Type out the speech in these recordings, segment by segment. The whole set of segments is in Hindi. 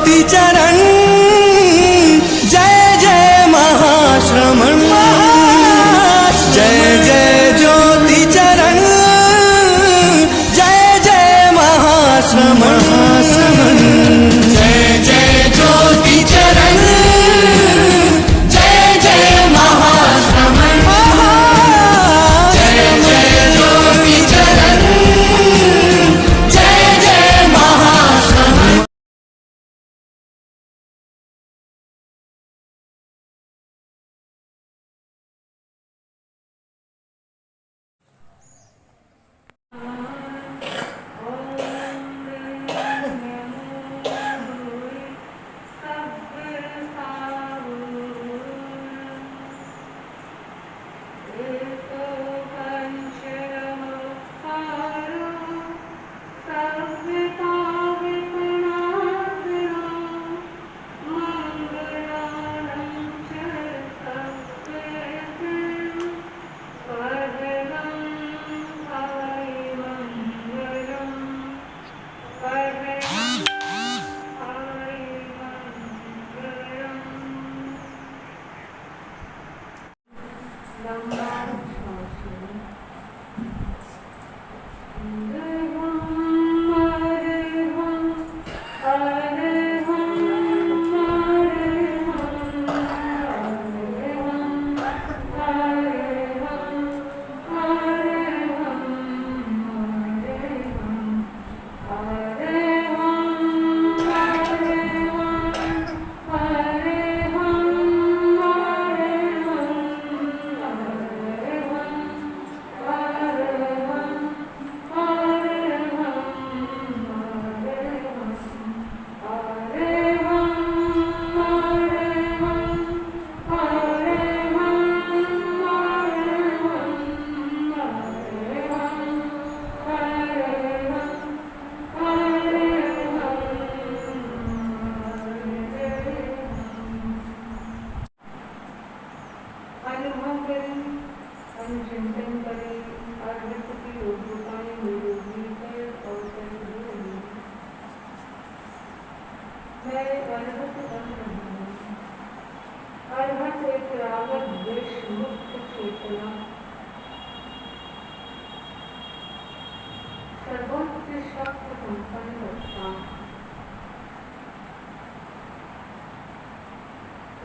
चरण जय जय महाश्रमण जय जय ज्योति चरण जय जय महाश्रमण जय जय ज्योति चरण जय जय महाश्रमण जय जय ज्योति चरण जय जय महाश्रमण।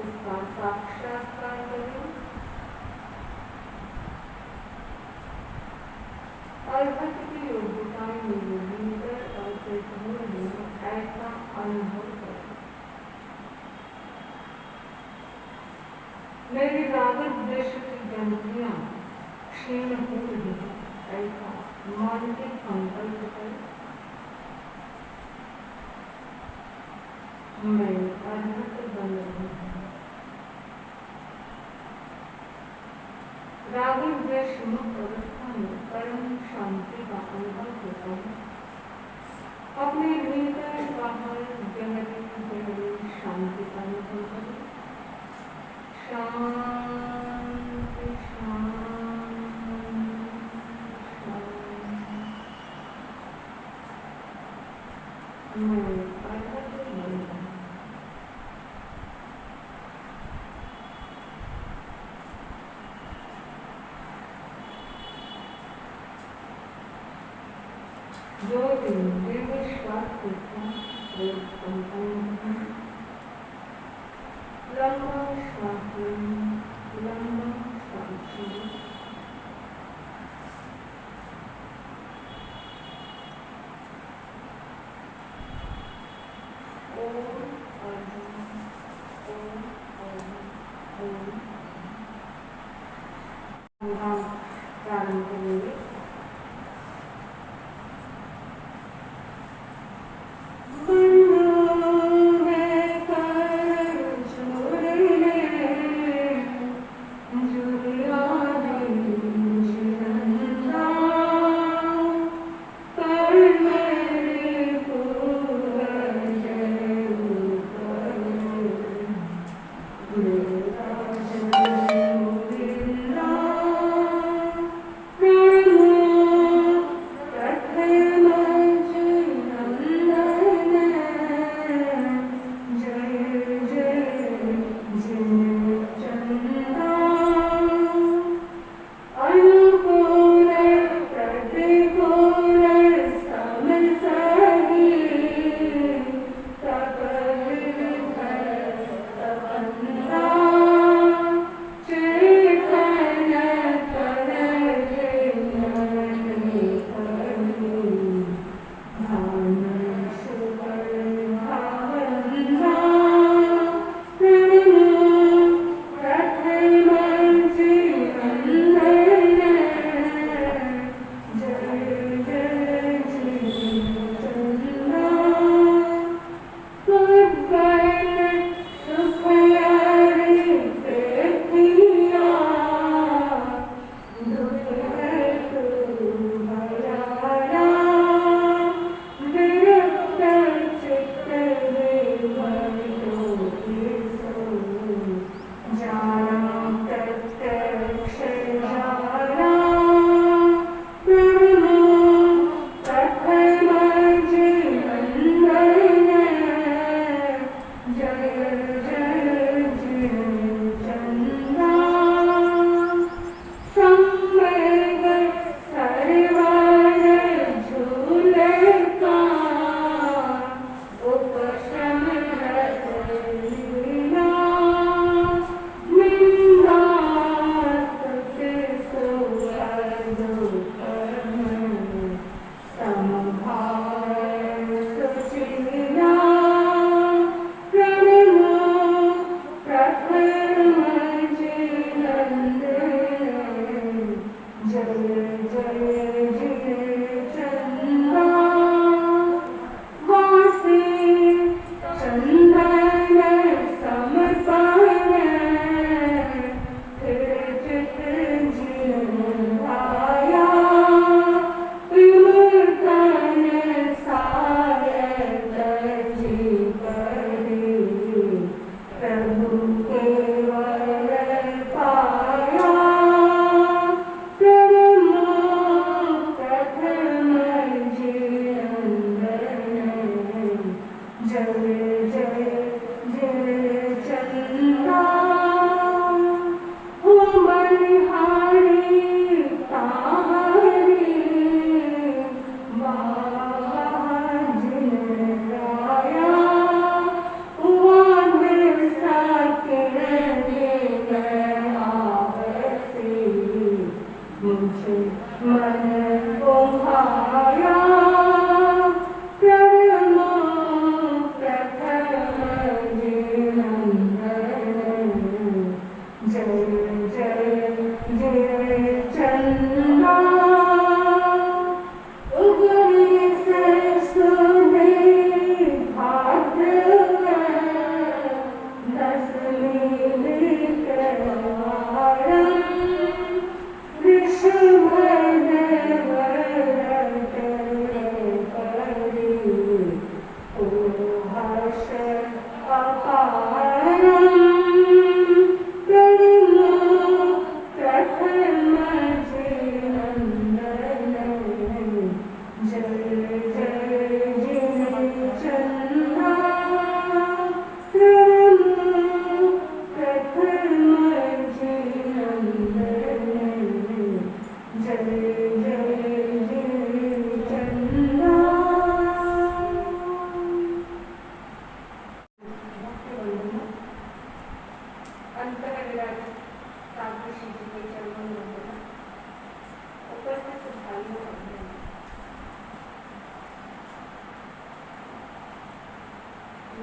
इसका साक्षात्कार करें। अर्हत की योग्यताएं मिलकर और ऐसा अनुभव करें। मेरी रागत देश की गंदगियां क्षीण हो रही है, ऐसा मानसिक संकल्प करें। मैं अर्हत बन रही हूँ। रागल द्वेष मुक्त अवस्था में परम शांति का अनुभव होता है। अपने भीतर बाहर गहरी शांति का अनुभव करें। शांति शांति मैं अर्हत बन रही हूँ। जो दीर्घ श्वास लेता है संपूर्ण है। लंबा श्वास लंबा श्वास प्रारंभ करेंगे।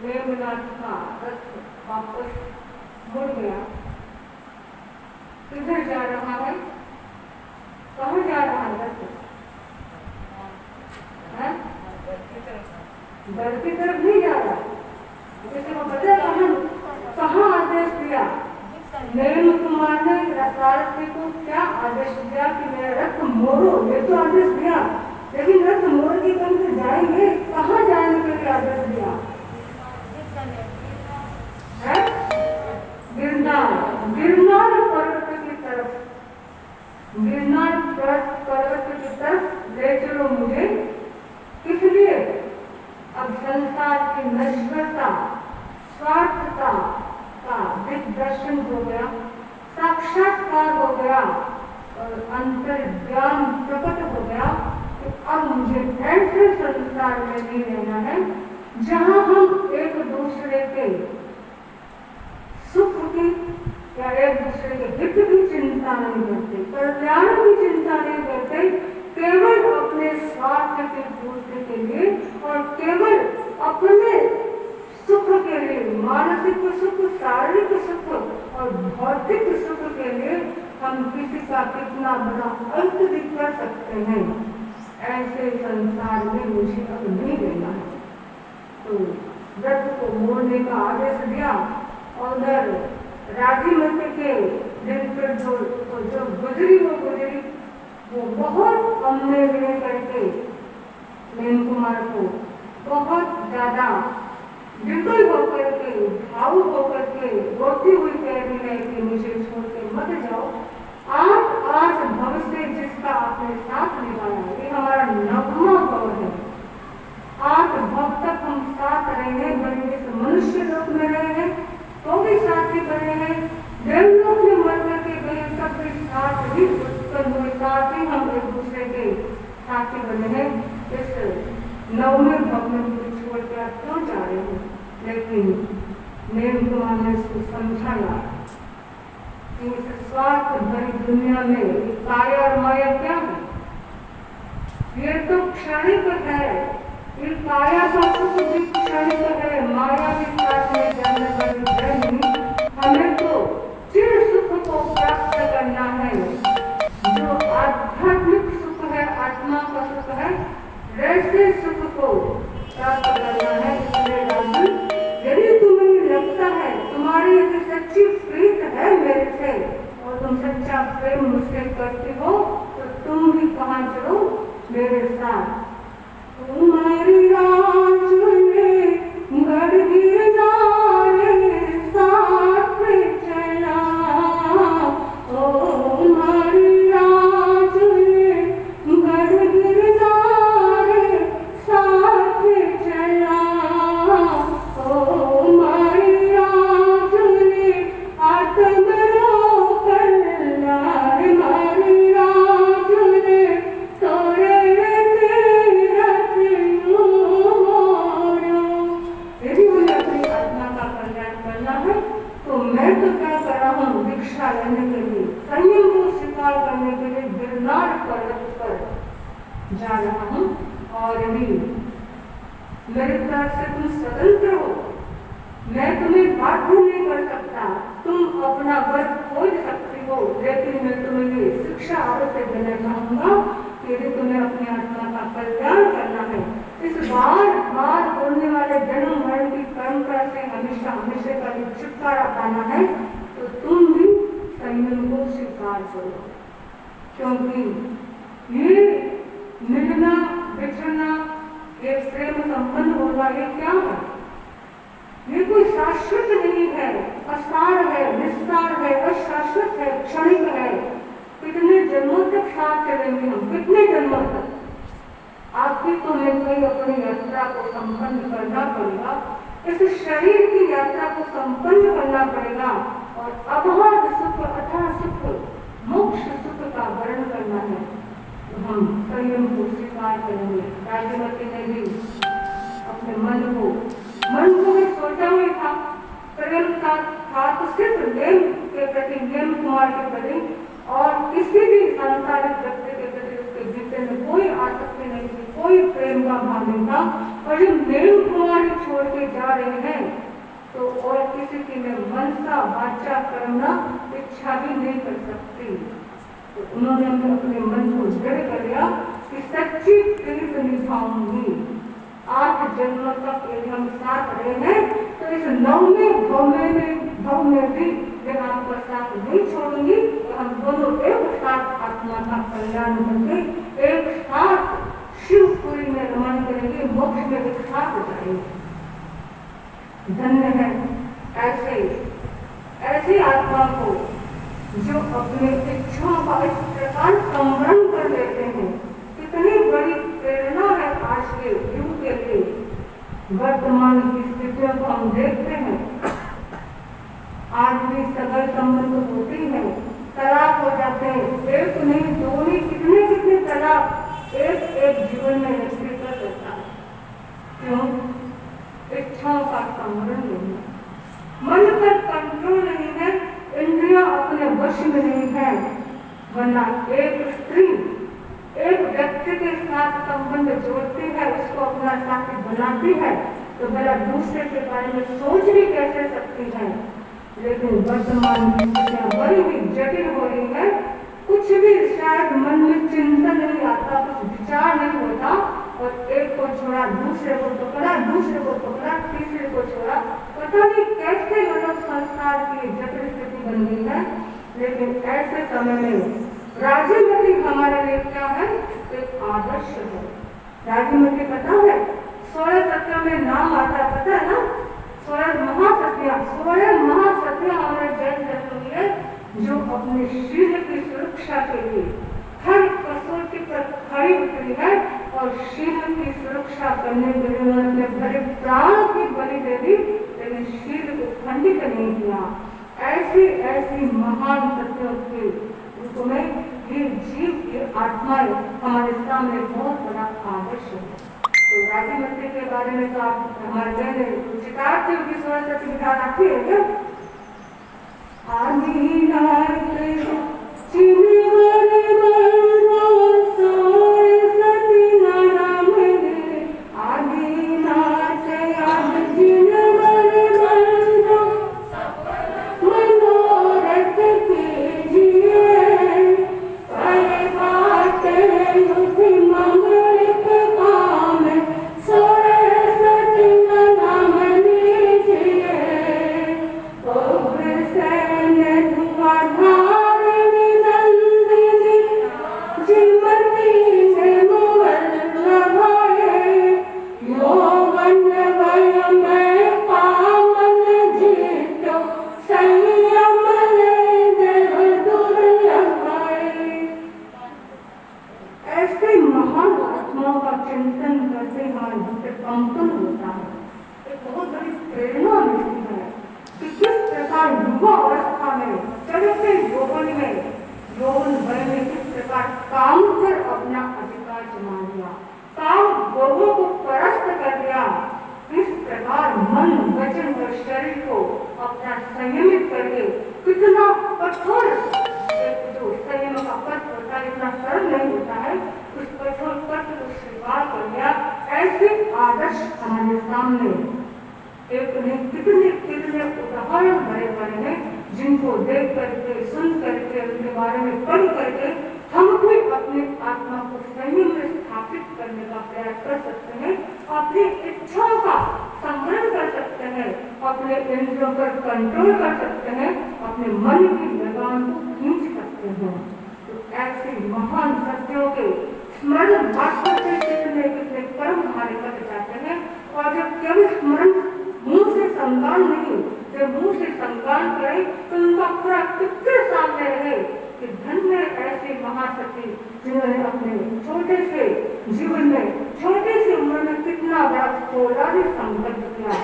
मेघनाथ का रथ वापस मुड़ गया। किधर जा रहा है? कहाँ जा रहा है रथ? घर की तरफ नहीं जा रहा। जैसे वो पता कहाँ आदेश दिया? नरेंद्र कुमार ने सारथी को क्या आदेश दिया कि मेरा रथ मोड़ो, ये तो आदेश दिया, लेकिन रथ मोड़ के कहीं से जाएंगे, कहाँ जाने के लिए आदेश दिया? गिरनार पर्वत की तरफ, गिरनार पर्वत की तरफ ले चलो मुझे। किस लिए? अब संसार की नश्वरता, स्वार्थता का दिग्दर्शन हो गया, साक्षात्कार हो गया और अंतर्ज्ञान प्रकट हो गया कि अब मुझे ऐसे संसार में नहीं रहना है जहाँ हम एक दूसरे के सुख की या एक दूसरे के हित की चिंता नहीं करते, कल्याण की चिंता नहीं करते, केवल अपने स्वार्थ की पूर्ति के लिए और केवल अपने सुख के लिए, मानसिक सुख, शारीरिक सुख और भौतिक सुख के लिए हम किसी का कितना बड़ा अंत भी कर सकते हैं। ऐसे संसार में मुझे अब नहीं रहना है। तो व्रत को मोड़ने का आदेश दिया और उधर राजीमती के दिन पर जो गुजरी वो बहुत हमने विनय करके नरेंद्र कुमार को बहुत ज्यादा विकल होकर के, भावुक होकर के रोती हुई कह रही है कि मुझे छोड़ के मत जाओ। आज भविष्य जिसका आपने साथ निभाया, ये हमारा 9वां भव है। 8 भव तक हम साथ रहे हैं, बल्कि इस मनुष्य लोक में रहे हैं तो भी साथी बने हैं, देवलोक में मर करके गए सब भी साथ ही उत्पन्न हुए, साथ ही हम एक दूसरे के साथी बने हैं। इस 9वें भव में मुझे छोड़ के आप क्यों जा रहे हैं? लेकिन नरेंद्र कुमार ने इसको समझाया कि इस स्वार्थ भरी दुनिया में काया और माया क्या है? ये तो क्षणिक है, ये काया का सुख भी क्षणिक है, माया भी साथ में जाने वाली है नहीं। हमें तो चिर सुख को प्राप्त करना है, जो आध्यात्मिक सुख है, आत्मा का सुख है, वैसे सुख को प्राप्त करना है। इसलिए राजन, यदि तुम्हें लगता है, तुम्हारी यदि सच्ची प्रीत है मेरे से और तुम सच्चा प्रेम मुझसे करते हो, तो तुम भी कहाँ चलो मेरे साथ। तुम्हारी राज में गढ़ गिरनारे साथ चला, ओ तुम्हारी राज में गढ़ गिरनारे साथ चला, तो मैं तो क्या कर रहा हूँ, दीक्षा लेने के लिए, संयम को स्वीकार करने के लिए गिरनार पर्वत पर जा रहा हूँ। और भी मेरी तरफ से तुम स्वतंत्र हो, मैं तुम्हें बाध्य नहीं कर सकता, तुम अपना वर्ग खोज सकती हो, लेकिन मैं तुम्हें ये शिक्षा अवश्य देना चाहूंगा कि यदि तुम्हें अपनी आत्मा का कल्याण करना है, इस बार बार होने वाले जन्म मरण की परंपरा से हमेशा हमेशा का छुटकारा पाना है, तो तुम भी संयम को स्वीकार करो। क्योंकि ये मिलना बिछड़ना, ये प्रेम संबंध होगा, ये क्या है? ये कोई शाश्वत नहीं है, असार है, विस्तार है, अशाश्वत है, क्षणिक है। कितने जन्मों तक साथ चलेंगे हम, कितने जन्मों तक? आपकी तो हमें कोई अपनी यात्रा को संपन्न करना पड़ेगा, इस शरीर की यात्रा को संपन्न करना पड़ेगा और अबाध सुख, अथाह सुख, मोक्ष सुख का वर्ण करना है। तो हम संयम को स्वीकार करेंगे। राजमती ने भी अपने मन को भी सोचा हुआ था, प्रेम का था तो सिर्फ प्रेम के प्रति, प्रेम कुमार के प्रति, और किसी भी सांसारिक व्यक्ति के प्रति उसके जीते में कोई आसक्ति नहीं थी, कोई प्रेम का भाव नहीं था। और जब प्रेम कुमार छोड़ के जा रहे हैं तो और किसी की मैं मनसा वाचा करना इच्छा भी नहीं कर सकती। तो उन्होंने अपने मन को दृढ़ कर लिया कि सच्ची प्रीत निभाऊंगी। 8 जन्मों तक यदि हम साथ रहे हैं तो इस 9वें भाव में भी मैं आपका साथ नहीं छोड़ूंगी और हम दोनों एक साथ आत्मा का कल्याण करके एक साथ शिवपुरी में रमन करेंगे, मोक्ष में एक साथ जाएंगे। धन्य है ऐसी आत्मा को जो अपने इच्छाओं का इस प्रकार संवरण कर लेते हैं। कितनी बड़ी प्रेरणा है आज के युग के लिए। वर्तमान की स्थितियों को हम देखते हैं, आज भी सगल संबंध होती है, तलाक हो जाते हैं, एक नहीं दो नहीं, कितने तलाक एक जीवन में व्यक्तित्व करता है। क्यों? इच्छाओं का संवरण नहीं है, मन पर कंट्रोल नहीं है, इंद्रियां अपने वश में नहीं है। वरना एक स्त्री एक व्यक्ति के साथ संबंध जोड़ती है, उसको अपना साथी बनाती है, तो भला दूसरे के बारे में सोच भी कैसे सकती है। लेकिन वर्तमान स्थितियां बड़ी ही जटिल हो रही है, कुछ भी शायद मन में चिंतन नहीं आता, कुछ विचार नहीं होता, और एक को छोड़ा दूसरे को पकड़ा, दूसरे को पकड़ा तीसरे को छोड़ा। पता नहीं कैसे मानव संसार की जटिल स्थिति बन गई है। लेकिन ऐसे समय में राजमती हमारे लिए क्या है? एक आदर्श है। राजमती पता है 16 सत्य में नाम आता, पता है ना? 16 महासत्या हमारे जैन धर्म में है, जो अपने शील की सुरक्षा के लिए हर कसौटी पर खड़ी उतरी है और शील की सुरक्षा करने के लिए उन्होंने भरे प्राण की बलि दे दी, लेकिन शील को खंडित नहीं किया। ऐसी महान सत्यों के रूप में ये जीव की आत्माएं हमारे सामने बहुत बड़ा आदर्श है। तो राजमती के बारे में तो आप हमारे बहन चितार्थ की सरस्वती विधान आती है क्या? इस प्रकार मन, वचन और शरीर को अपना संयमित करके कितना कठोर, जो संयम का पथ होता है इतना सरल नहीं होता है, उस कठोर पथ को स्वीकार कर लिया। ऐसे आदर्श हमारे सामने एक कितने उदाहरण बड़े बड़े हैं, जिनको देख करके, सुन करके, उनके बारे में पढ़ करके हम भी अपनी आत्मा को संयम में स्थापित करने का प्रयास कर सकते हैं, अपनी इच्छाओं का संवरण कर सकते हैं, अपने इंद्रियों पर कंट्रोल कर सकते हैं, अपने मन की लगाम को खींच सकते हैं। तो ऐसे महान सत्यों के स्मरण मात्र से कितने कितने कर्म हमारे कर जाते हैं। और जब केवल स्मरण मुंह से संगान नहीं, जब मुंह से संगान करें तो उनका पूरा चित्र सामने रहे कि धन्य ऐसे महासती जिन्होंने अपने छोटे से जीवन में, छोटे से उम्र में कितना बड़ा फौलादी संकल्प किया।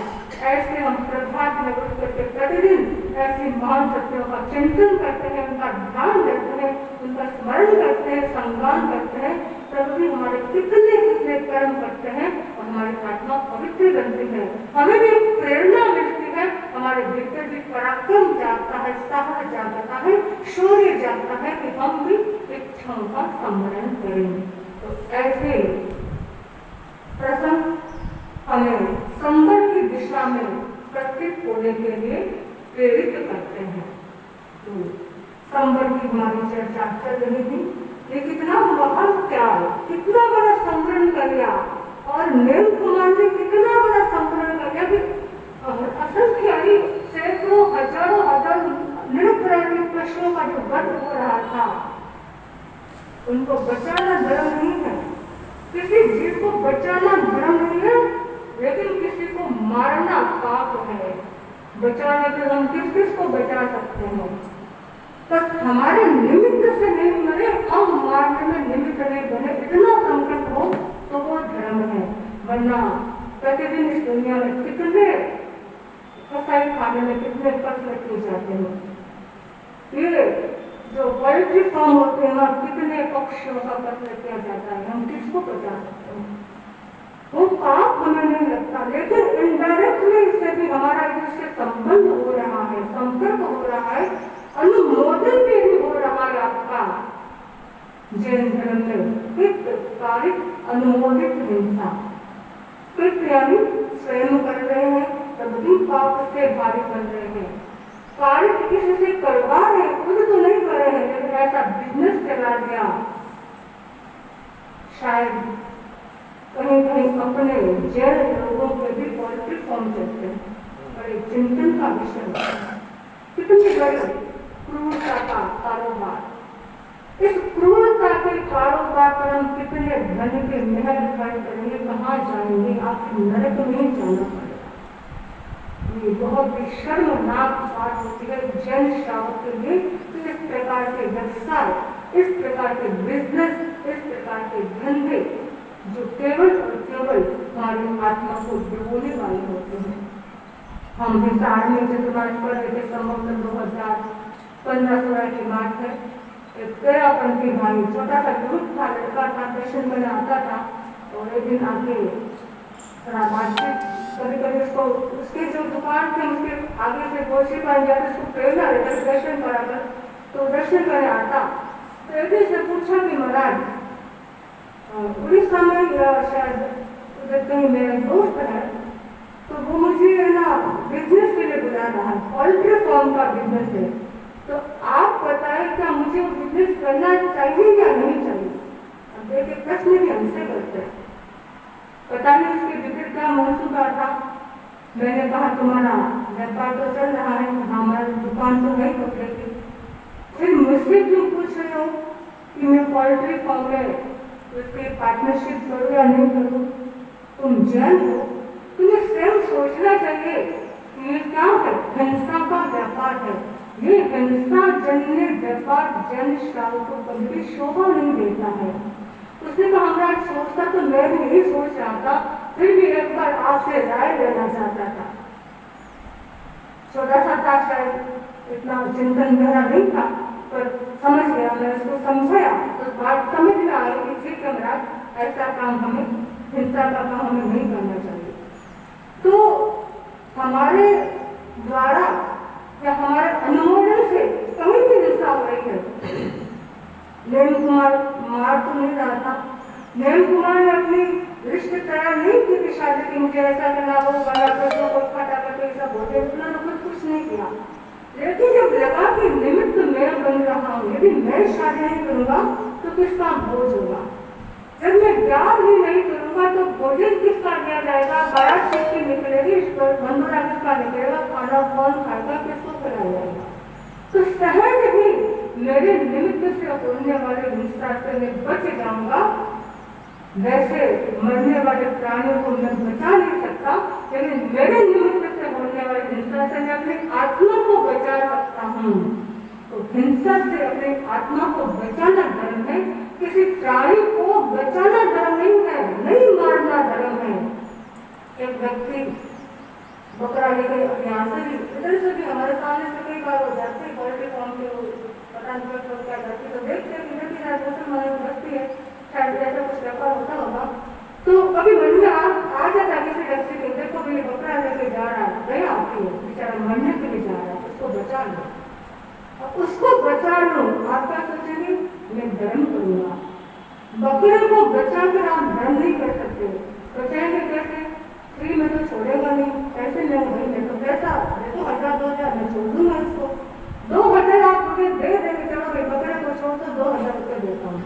ऐसे हम प्रभात में उठ करके प्रतिदिन ऐसी महान सत्यों का चिंतन करते हैं, उनका ध्यान रखते हैं, उनका स्मरण करते हैं, संगान करते हैं, तब भी हमारे कितने कितने कर्म करते हैं और हमारी आत्मा पवित्र बनती है। हमें भी प्रेरणा मिलती है, हमारे भीतर भी पराक्रम जागता है, साहस जागता है, शौर्य जागता है कि हम भी इच्छाओं का सम्मरण करें। तो ऐसे प्रसंग हमें संभव की दिशा में प्रत्येक होने के लिए प्रेरित करते हैं। तो संभव की हमारी चर्चा चल रही थी, ये कितना महान त्याग, कितना बड़ा संवरण कर लिया, और नील कुमार ने कितना बड़ा संवरण कर लिया कि असंख्य सैकड़ों हजारों हजार निरपराधी पशुओं का जो वध हो रहा था, उनको बचाना धर्म नहीं है, किसी जीव को बचाना धर्म नहीं है, लेकिन किसी को मारना पाप है। बचाने के हम किस किस को बचा सकते हैं? बस हमारे निमित्त से नहीं मरे, हम मारने में निमित्त नहीं बने, इतना संकट हो तो वो धर्म है। वरना प्रतिदिन इस दुनिया में कितने कसाई खाने में कितने कत्ल किए जाते हैं। ये जो पोल्ट्री फार्म होते हैं, कितने पक्षियों का कत्ल किया जाता है, हम किसको बचा सकते हैं? वो पाप हमें नहीं लगता, लेकिन इनडायरेक्टली इससे भी हमारा एक दूसरे संबंध हो रहा है, संपर्क हो रहा है, अनुमोदन भी हो रहा है। आपका जैन धर्म में पित्त कारिक अनुमोदित हिंसा, पित्त यानी स्वयं कर रहे हैं, तब भी पाप से भारी बन रहे हैं। कारिक किसी से करवा रहे, खुद तो नहीं कर रहे हैं, लेकिन ऐसा बिजनेस चला दिया, शायद कहीं कहीं अपने जैन लोगों के भी पोल्ट्री फॉर्म चलते हैं। बड़े चिंतन का विषय, कितनी बड़ी क्रूरता का कारोबार। इस क्रूरता के कारोबार पर हम कितने धन के महल खर्च करेंगे, कहाँ जाएंगे? आपके नरक में ही जाना पड़ेगा। ये बहुत ही शर्मनाक बात होती है जैन श्रावक के लिए। इस प्रकार के व्यवसाय, इस प्रकार के बिजनेस, इस प्रकार के धंधे जो केवल और केवल हमारी आत्मा को डुबोने वाले होते हैं। हम भी आर्मी से तुम्हारे पढ़ रहे थे, संभवतः 2015-16 की बात है। एक तेरापंथी भाई, छोटा सा ग्रुप था, लड़का था, दर्शन करने आता था, और एक दिन आके थोड़ा बातचीत, कभी कभी उसको उसकी जो दुकान थी उसके आगे से गोशी बन जाती, उसको प्रेरणा लेकर दर्शन कराकर, तो दर्शन करने आता। तो एक दिन से पूछा कि महाराज उड़ीसा में शायद उधर कहीं मेरा दोस्त है, तो वो मुझे ना बिजनेस के लिए बुला रहा है, पोल्ट्री फार्म का बिजनेस है, तो आप बताएं क्या मुझे वो बिजनेस करना चाहिए या नहीं चाहिए? अब देखिए प्रश्न भी हमसे करते हैं, पता नहीं उसके भीतर क्या मनसूबा था। मैंने कहा तुम्हारा व्यापार तो चल रहा है, हमारी दुकान तो नहीं पकड़ेगी, फिर मुझसे क्यों पूछ रहे हो कि मैं पोल्ट्री फार्म में उसके पार्टनरशिप करूँ या नहीं करूँ? तुम जैन हो, तुम्हें स्वयं सोचना चाहिए कि ये क्या है, हिंसा का व्यापार है। ये हिंसा जन्य व्यापार जैन श्रावकों को कभी शोभा नहीं देता है। उसने कहा हमारा सोचता तो मैं भी यही सोच रहा था, फिर भी एक बार आपसे राय लेना चाहता था। छोटा सा था, शायद इतना चिंतन गहरा नहीं था, पर समझ गया, मैं उसको समझाया तो बात समझ में आ रही कि ठीक है महाराज, ऐसा काम हमें, हिंसा का काम हमें नहीं करना चाहिए। तो हमारे द्वारा या हमारे अनुमोदन से कहीं भी हिंसा हो रही है। नैन कुमार मार तो नहीं रहा था, नैन कुमार ने अपनी रिश्ते तैयार नहीं की कि शादी की मुझे ऐसा करना हो, बड़ा पैसों को फटा करके सब होते, इतना तो कुछ नहीं किया। लेकिन जब लगा कि निमित्त मैं बन रहा हूँ, यदि मैं शादी नहीं करूंगा तो किसका बोझ होगा, जब मैं प्यार ही नहीं करूंगा तो भोजन किसका दिया जाएगा, बारात किसकी निकलेगी, इस पर बंदूरा किसका निकलेगा, खाना कौन खाएगा, किसको खिलाया जाएगा। तो सहज ही मेरे निमित्त से होने वाले हिंसा से मैं बच जाऊंगा। वैसे मरने वाले प्राणियों को मैं बचा नहीं सकता, लेकिन मेरे निमित्त से होने वाली हिंसा से मैं अपनी आत्मा को बचा सकता हूँ। तो हिंसा से अपनी आत्मा को बचाना धर्म है, किसी प्राणी को बचाना धर्म नहीं है, नहीं मारना धर्म है। एक व्यक्ति बकरा लेकर यहाँ से भी इधर से भी हमारे सामने से कई बार हो जाते, पोल्ट्री फार्म के पता नहीं क्या करती, तो देखते हैं किधर की राजस्थान हमारी बस्ती है, शायद ऐसा कुछ व्यापार होता होगा, तो कभी मन में आ जाता है किसी व्यक्ति को, देखो भी बकरा लेके जा रहा है, गया आती है, बेचारा मरने के लिए जा रहा है, उसको बचा लो, और उसको बचा लो। आप क्या सोचेंगे, मैं धर्म करूंगा। बकरे को बचा कर आप धर्म नहीं कर सकते, बचाएंगे कैसे, फ्री में तो छोड़ेगा नहीं, पैसे ले वही ले, तो पैसा देखो 1000 2000 मैं छोड़ दूंगा इसको, 2000 आप मुझे दे देंगे, चलो भाई बकरे को छोड़ तो 2000 रुपये देता हूँ।